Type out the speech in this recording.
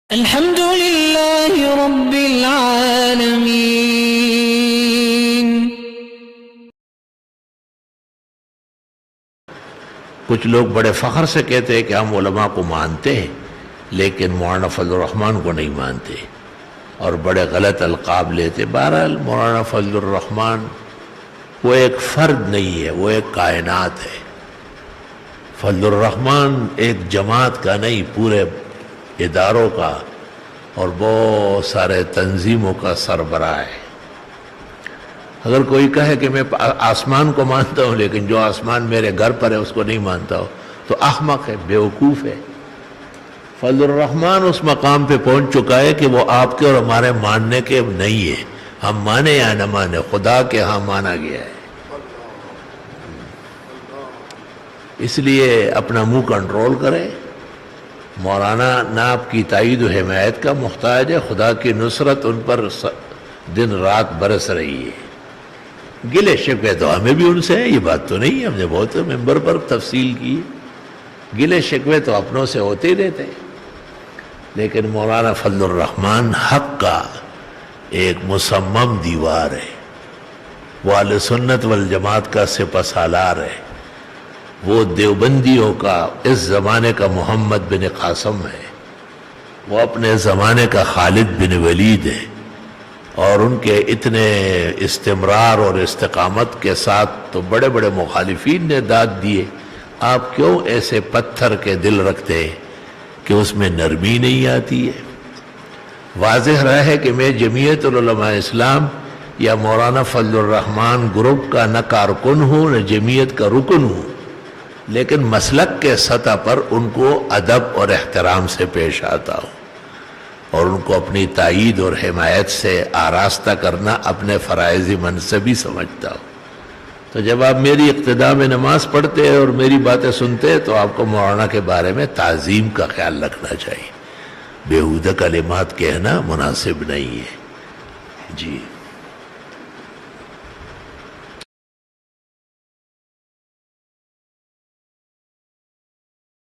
الحمد لله رب العالمين۔ کچھ لوگ بڑے فخر سے کہتے ہیں کہ ہم علماء کو مانتے ہیں لیکن مولانا فضل الرحمان کو نہیں مانتے، اور بڑے غلط القاب لیتے۔ بہرحال مولانا فضل الرحمان وہ ایک فرد نہیں ہے، وہ ایک کائنات ہے۔ فضل الرحمان ایک جماعت کا نہیں، پورے اداروں کا اور بہت سارے تنظیموں کا سربراہ ہے۔ اگر کوئی کہے کہ میں آسمان کو مانتا ہوں لیکن جو آسمان میرے گھر پر ہے اس کو نہیں مانتا ہوں تو احمق ہے، بیوقوف ہے۔ فضل الرحمان اس مقام پہ پہنچ چکا ہے کہ وہ آپ کے اور ہمارے ماننے کے نہیں ہے، ہم مانے یا نہ مانے، خدا کے ہاں مانا گیا ہے۔ اس لیے اپنا منہ کنٹرول کرے۔ مولانا نہ آپ کی تائید و حمایت کا محتاج ہے، خدا کی نصرت ان پر دن رات برس رہی ہے۔ گلے شکوے تو ہمیں بھی ان سے ہے، یہ بات تو نہیں ہے، ہم نے بہت ممبر پر تفصیل کی۔ گلے شکوے تو اپنوں سے ہوتے ہی رہتے ہیں، لیکن مولانا فضل الرحمان حق کا ایک مصمم دیوار ہے، وہ اہل سنت والجماعت کا سپہ سالار ہے، وہ دیوبندیوں کا اس زمانے کا محمد بن قاسم ہے، وہ اپنے زمانے کا خالد بن ولید ہے، اور ان کے اتنے استمرار اور استقامت کے ساتھ تو بڑے بڑے مخالفین نے داد دیے۔ آپ کیوں ایسے پتھر کے دل رکھتے ہیں کہ اس میں نرمی نہیں آتی ہے؟ واضح رہا ہے کہ میں جمعیت العلماء اسلام یا مولانا فضل الرحمان گروپ کا نہ کارکن ہوں نہ جمعیت کا رکن ہوں، لیکن مسلک کے سطح پر ان کو ادب اور احترام سے پیش آتا ہوں، اور ان کو اپنی تائید اور حمایت سے آراستہ کرنا اپنے فرائض منصبی سمجھتا ہوں۔ تو جب آپ میری اقتداء میں نماز پڑھتے ہیں اور میری باتیں سنتے ہیں تو آپ کو مولانا کے بارے میں تعظیم کا خیال رکھنا چاہیے، بیہودہ کلمات کہنا مناسب نہیں ہے۔ جی